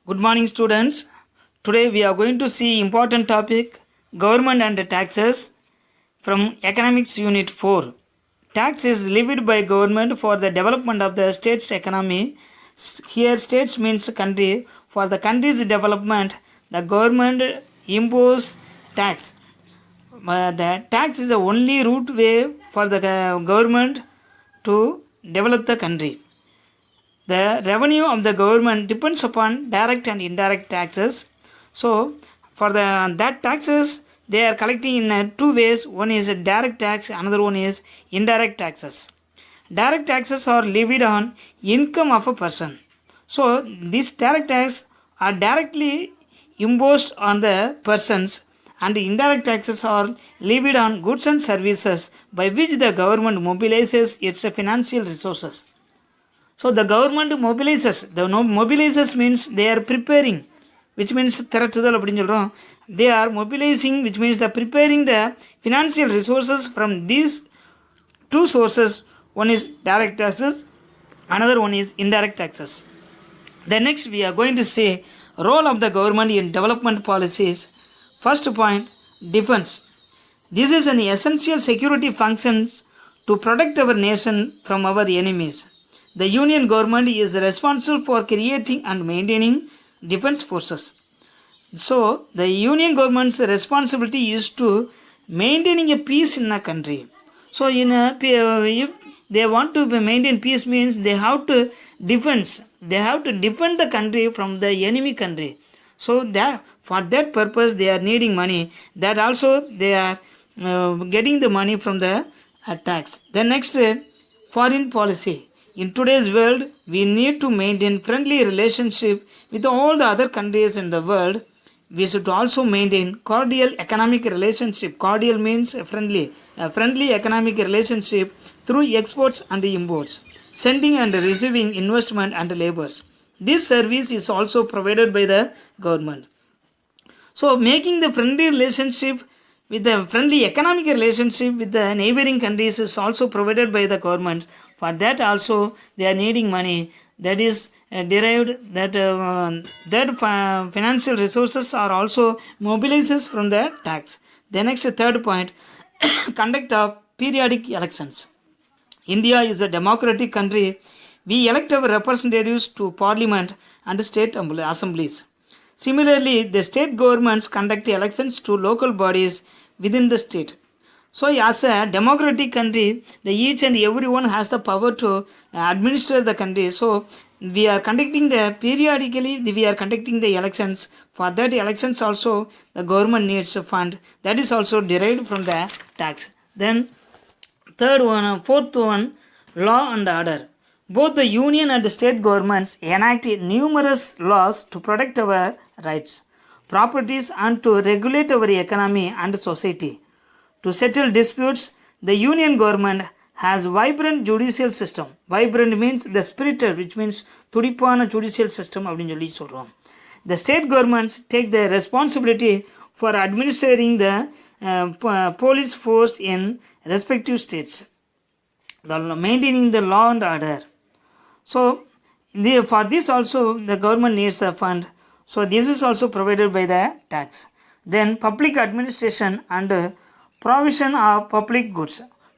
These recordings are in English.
Good morning, students. Today we are going to see important topic government and taxes from Economics Unit 4. Tax is levied by government for the development of the state's economy. Here, states means country. For the country's development, the government imposes tax. The tax is the only route way for the government to develop the country. The revenue of the government depends upon direct and indirect taxes. So, for that taxes, they are collecting in two ways. One is a direct tax, another one is indirect taxes. Direct taxes are levied on income of a person. So, these direct taxes are directly imposed on the persons, and indirect taxes are levied on goods and services by which the government mobilizes its financial resources. So the government mobilizes. Mobilizes means they are preparing, which means they are mobilizing, which means they are preparing the financial resources from these two sources. One is direct taxes, another one is indirect taxes. Then next we are going to say role of the government in development policies. First point, defense. This is an essential security functions to protect our nation from our enemies. The union government is responsible for creating and maintaining defense forces. So, the union government's responsibility is to maintaining a peace in a country. So, if they want to maintain peace means they have to defend. They have to defend the country from the enemy country. So, that for that purpose they are needing money. That also they are getting the money from the tax. The next, foreign policy. In today's world, we need to maintain friendly relationship with all the other countries in the world. We should also maintain cordial economic relationship. Cordial means friendly. A friendly economic relationship through exports and imports, sending and receiving investment and labors. This service is also provided by the government. So, making the friendly relationship with the friendly economic relationship with the neighboring countries is also provided by the government. For that also they are needing money. That is derived that financial resources are also mobilized from the tax. The next third point, conduct of periodic elections. India is a democratic country. We elect our representatives to parliament and state assemblies. Similarly, the state governments conduct elections to local bodies within the state. So, as a democratic country, each and everyone has the power to administer the country. So, we are conducting periodically, we are conducting the elections. For that elections also, the government needs a fund. That is also derived from the tax. Then, fourth one, law and order. Both the union and the state governments enact numerous laws to protect our rights, properties, and to regulate our economy and society. To settle disputes, the union government has vibrant judicial system. Vibrant means the spirited, which means துடிப்பான judicial system அப்படின்னு சொல்லி சொல்கிறோம். The state governments take the responsibility for administering the police force in respective states, maintaining the law and order. So, for this also the government needs a fund. So, this is also provided by the tax. Then, public administration and provision of public goods.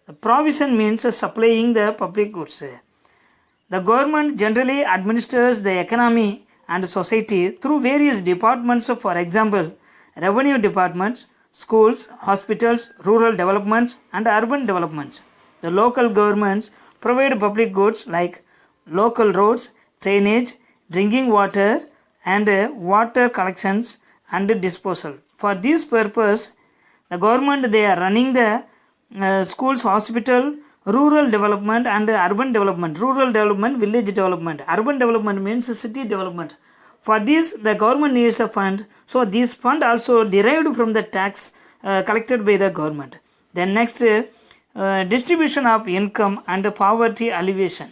The provision means supplying the public goods. The government generally administers the economy and society through various departments. For example, revenue departments, schools, hospitals, rural developments, and urban developments. The local governments provide public goods like local roads, drainage, drinking water, and water collections and disposal. For this purpose, the government they are running the schools, hospital, rural development and urban development. Rural development, village development. Urban development means city development. For this, the government needs a fund. So, this fund also derived from the tax collected by the government. Then next, distribution of income and poverty alleviation.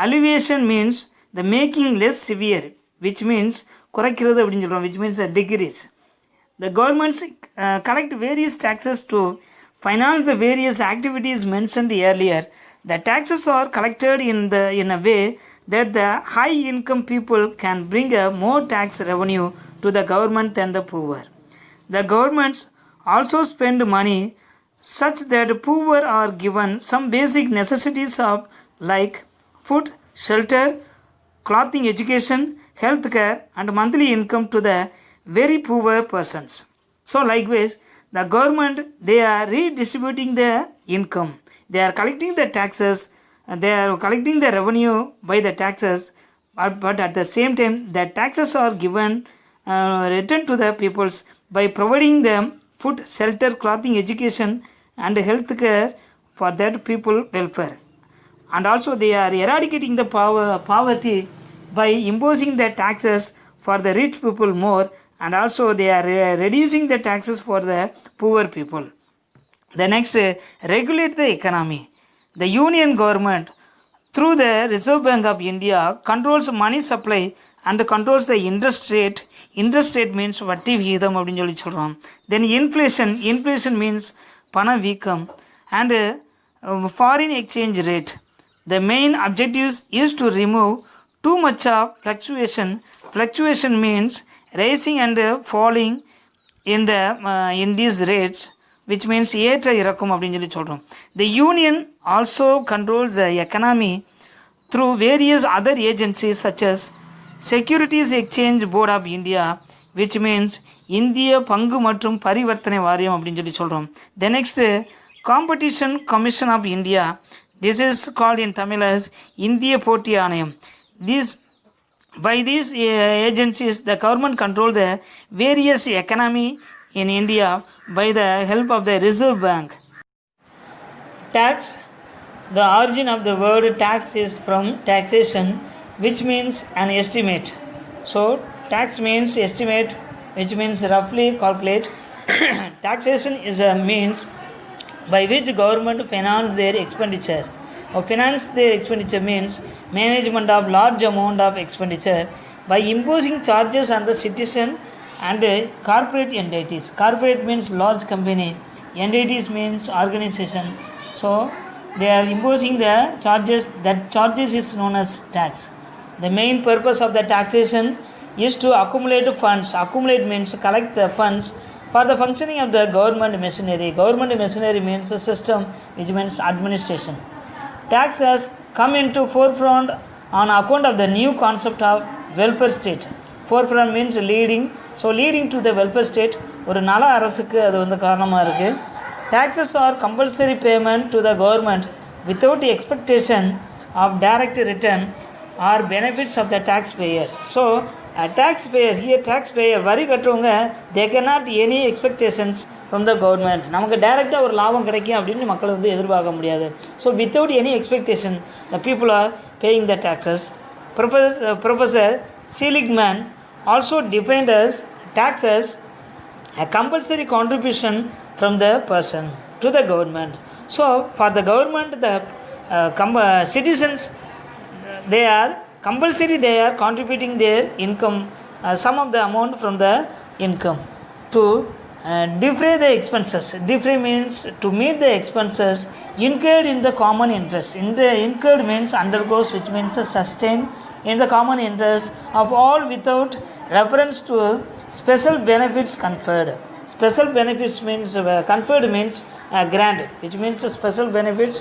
Alleviation means the making less severe, which means குறைக்கிறது அப்படின்னு சொல்கிறோம், which means decrease. The governments collect various taxes to finance the various activities mentioned earlier. The taxes are collected in a way that the high income people can bring a more tax revenue to the government than the poor. The governments also spend money such that poor are given some basic necessities of like food, shelter, clothing, education, health care, and monthly income to the very poor persons. So likewise, the government, they are redistributing the income. They are collecting the taxes, they are collecting the revenue by the taxes, but at the same time, the taxes are given return to the peoples by providing them food, shelter, clothing, education, and health care for that people welfare. And also they are eradicating the poverty by imposing the taxes for the rich people more, and also they are reducing the taxes for the poor people. The next, regulate the economy. The union government through the Reserve Bank of India controls money supply and controls the interest rate. Interest rate means வட்டி விகிதம் அப்படின்னு சொல்லி சொல்கிறோம். Then inflation means பணவீக்கம் and foreign exchange rate. The main objectives is to remove too much of fluctuation. Fluctuation means rising and falling in these rates, which means ஏற்ற இறக்கம் அப்படின்னு சொல்லி சொல்கிறோம். The union also controls the economy through various other agencies such as Securities Exchange Board of India, which means இந்திய பங்கு மற்றும் பரிவர்த்தனை வாரியம் அப்படின்னு சொல்லி சொல்கிறோம். The next, Competition Commission of India. This is called in Tamil as இந்திய போட்டி ஆணையம். By these agencies, the government control the various economy in India by the help of the Reserve Bank. Tax. The origin of the word tax is from taxation, which means an estimate. So tax means estimate, which means roughly calculate. Taxation is a means by which government finance their expenditure. Or finance their expenditure means management of large amount of expenditure by imposing charges on the citizen and corporate entities. Corporate means large company, entities means organization. So they are imposing the charges. That charges is known as tax. The main purpose of the taxation is to accumulate funds. Accumulate means collect the funds for the functioning of the government machinery. Government machinery means a system, which means administration. Tax has come into forefront on account of the new concept of welfare state. Forefront means leading. So leading to the welfare state, ஒரு நல அரசுக்கு அது வந்து காரணமாக இருக்குது. Taxes are compulsory payment to the government without expectation of direct return or benefits of the taxpayer. So a taxpayer, here taxpayer, வரி கட்டுறவங்க, they cannot any expectations from the government. நமக்கு டைரெக்டாக ஒரு லாபம் கிடைக்கும் அப்படின்னு மக்கள் வந்து எதிர்பார்க்க முடியாது. So without any expectation the people are paying the taxes. Professor Seligman also defined as tax as a compulsory contribution from the person to the government. So for the government, the citizens, they are compulsory, they are contributing their income, some of the amount from the income to defray the expenses. Defray means to meet the expenses incurred in the common interest. Incurred means undergoes, which means sustain in the common interest of all without reference to special benefits conferred. Special benefits means conferred means grant, which means special benefits.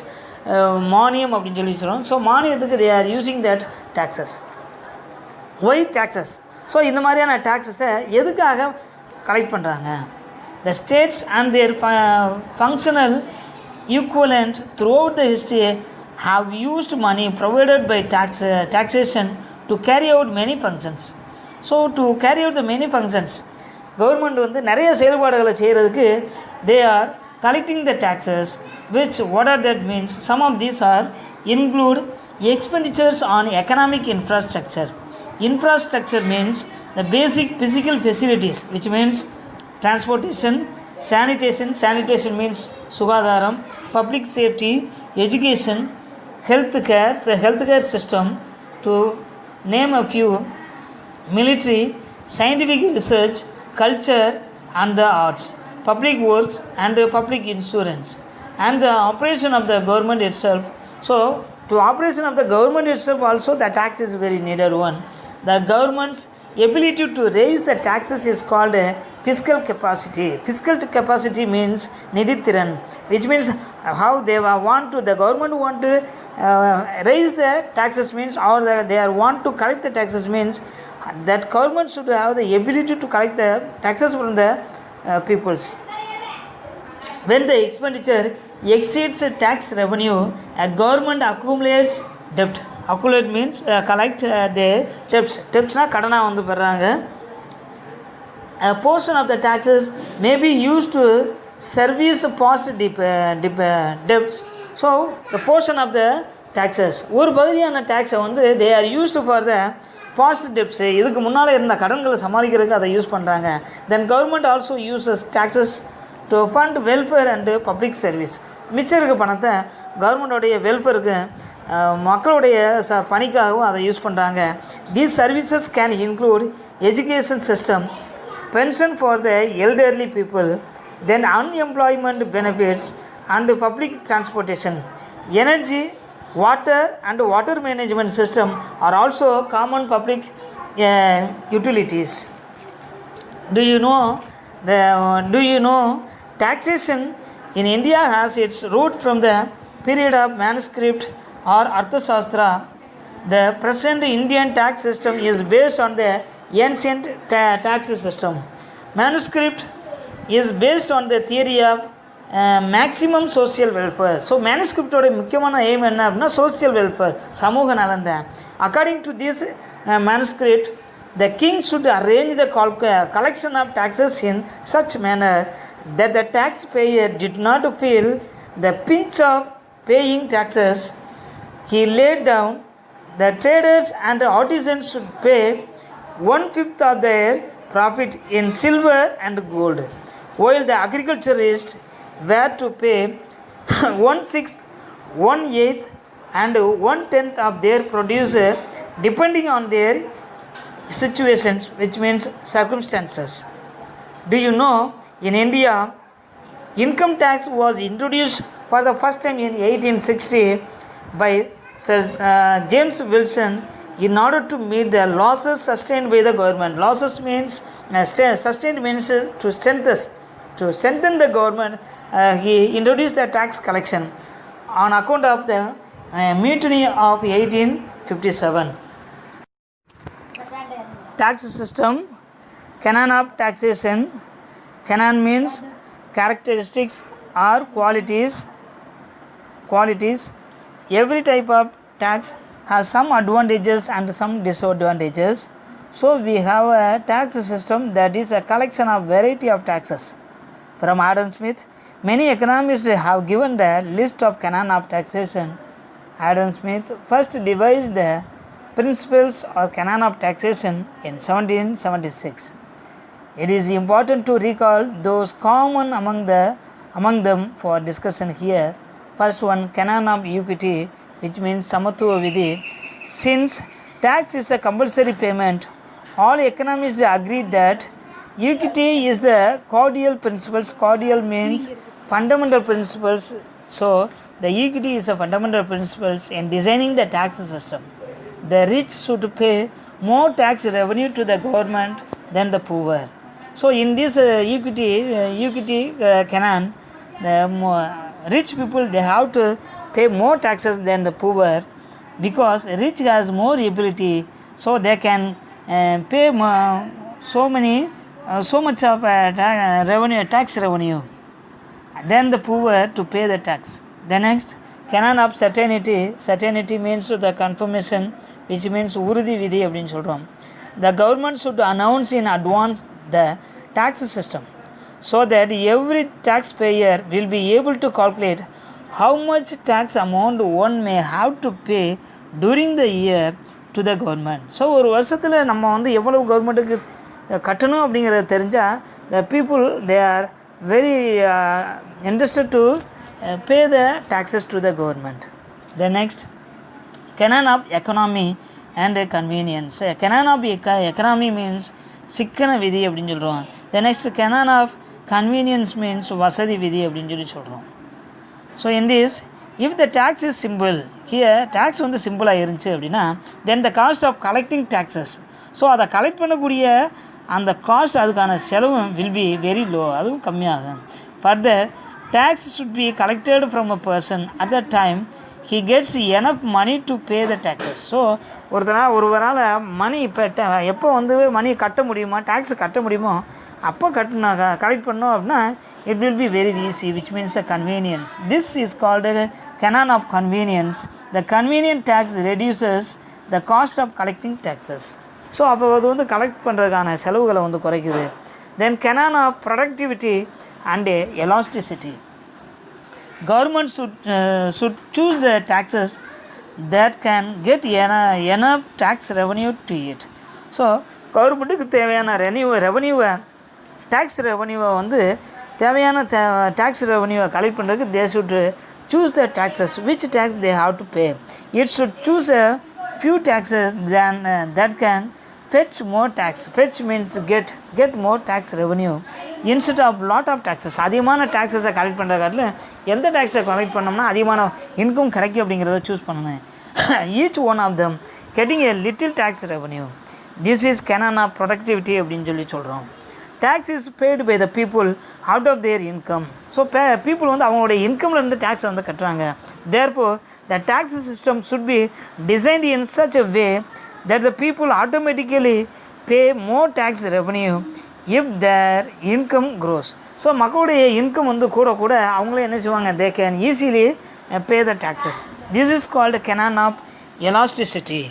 மானியம் அப்படின்னு சொல்லி சொல்கிறோம். So மானியத்துக்கு they are using that taxes. Why taxes? So இந்த மாதிரியான taxes-ஐ எதுக்காக collect பண்ணுறாங்க? The states and their functional equivalent throughout the history have used money provided by taxation to carry out many functions. So to carry out the many functions, government வந்து நிறைய செயல்பாடுகளை செய்கிறதுக்கு they are collecting the taxes, which what are that means? Some of these are include expenditures on economic infrastructure. Infrastructure means the basic physical facilities, which means transportation, sanitation means சுகாதாரம், public safety, education, healthcare system, to name a few, military, scientific research, culture and the arts, public works and public insurance, and the operation of the government itself. So to operation of the government itself also the tax is very needed one. The government's ability to raise the taxes is called a fiscal capacity. Fiscal capacity means nidithiran, which means how they want to, the government want to raise the taxes means, or they are want to collect the taxes means, that government should have the ability to collect the taxes from the peoples. When the expenditure exceeds tax revenue, a government accumulates debt. Accumulate means collect the debts. Debtsனா கடனாக வந்து பெறாங்க. A portion of the taxes may be used to service past debts. So the portion of the taxes, ஒரு பகுதியான டேக்ஸை வந்து they are used for the past debts. இதுக்கு முன்னால் இருந்த கடன்களை சமாளிக்கிறதுக்கு அதை யூஸ் பண்ணுறாங்க. Then government also uses taxes to fund welfare and public service. மிச்சம் இருக்க பணத்தை கவர்மெண்டோடைய வெல்ஃபேருக்கு, மக்களுடைய பணிக்காகவும் அதை யூஸ் பண்ணுறாங்க. These services can include education system, pension for the elderly people, then unemployment benefits and public transportation. Energy, water and water management system are also common public utilities. Do you know taxation in India has its root from the period of manuscript or Arthashastra. The present Indian tax system is based on the ancient tax system. Manuscript is based on the theory of maximum social welfare. So manuscript ஓட முக்கியமான aim என்ன அப்படின்னா social welfare, சமூக நலன்தான். According to this manuscript, the king should arrange the collection of taxes in such manner that the taxpayer did not feel the pinch of paying taxes. He laid down the traders and artisans should pay 1/5 of their profit in silver and gold, while the agriculturists were to pay 1/6, 1/8 and 1/10 of their produce depending on their situations, which means circumstances. Do you know, in India, income tax was introduced for the first time in 1860 by Sir James Wilson in order to meet the losses sustained by the government. Losses means sustained means to strengthen the government. He introduced the tax collection on account of the mutiny of 1857. Tax system, canon of taxation. Canon means characteristics or qualities. Every type of tax has some advantages and some disadvantages. So we have a tax system that is a collection of variety of taxes. From Adam Smith, many economists have given the list of canon of taxation. Adam Smith first devised the principles or canon of taxation in 1776. It is important to recall those common among them for discussion here. First one, canon of equity, which means samatva vidhi. Since tax is a compulsory payment, all economists agree that equity is the cordial principles. Cordial means fundamental principles. So the equity is a fundamental principles in designing the tax system. The rich should pay more tax revenue to the government than the poor. So in this equity canon, the rich people, they have to pay more taxes than the poor, because rich has more ability, so they can pay so much of tax revenue than the poor to pay the tax. The next, canon of certainty. Certainty means the confirmation, which means urudhi vidhi அப்படினு சொல்றோம். The government should announce in advance the tax system so that every taxpayer will be able to calculate how much tax amount one may have to pay during the year to the government. So ஒரு வருஷத்தில் நம்ம வந்து எவ்வளவு கவர்மெண்ட்டுக்கு கட்டணும் அப்படிங்கிறத தெரிஞ்சால் the people, they are very interested to pay the taxes to the government. The next, canon of economy and convenience. Canon of economy means சிக்கன விதி அப்படின்னு சொல்கிறோம். The next, canon of convenience means வசதி விதி அப்படின்னு சொல்லி சொல்கிறோம். So in this, If the tax is simple, here tax வந்து சிம்பிளாக இருந்துச்சு அப்படின்னா then the cost of collecting taxes, so அதை கலெக்ட் பண்ணக்கூடிய அந்த காஸ்ட் அதுக்கான செலவும் will be very low, அதுவும் கம்மியாகும். Further, tax should be collected from a person at the time he gets enough money to pay the taxes. So ஒருவரால் மணி எப்போ வந்து மணி கட்ட முடியுமோ, டேக்ஸ் கட்ட முடியுமோ அப்போ கலெக்ட் பண்ணோம் அப்படின்னா it will be very easy, which means a convenience. This is called a canon of convenience. The convenient tax reduces the cost of collecting taxes. So அப்போ அது வந்து கலெக்ட் பண்ணுறதுக்கான செலவுகளை வந்து குறைக்குது. Then canon of productivity and elasticity. Government should choose the taxes that can get enough tax revenue to it. So கவர்மெண்ட்டுக்கு தேவையான ரெவன்யூவை tax ரெவன்யூவை வந்து தேவையான டேக்ஸ் ரெவன்யூவை கலெக்ட் பண்ணுறதுக்கு they should choose the taxes which tax they have to pay. It should choose a few taxes than that can fetch more tax. Fetch means get more tax revenue instead of lot of taxes. அதிகமான டேக்ஸஸை collect பண்ணுற காட்டில் எந்த டேக்ஸை collect பண்ணோம்னா அதிகமான income கிடைக்கும் அப்படிங்கிறத choose பண்ணணும். Each one of them getting a little tax revenue. This is canon of productivity அப்படின்னு சொல்கிறோம். Tax is paid by the people out of their income. So people வந்து அவங்களுடைய இன்கம்லேருந்து டேக்ஸை வந்து கட்டுறாங்க. Therefore, the tax system should be designed in such a way that the people automatically pay more tax revenue if their income grows. So மக்களுடைய income வந்து கூட அவங்களே என்ன செய்வாங்க, they can easily pay the taxes. This is called canon of elasticity.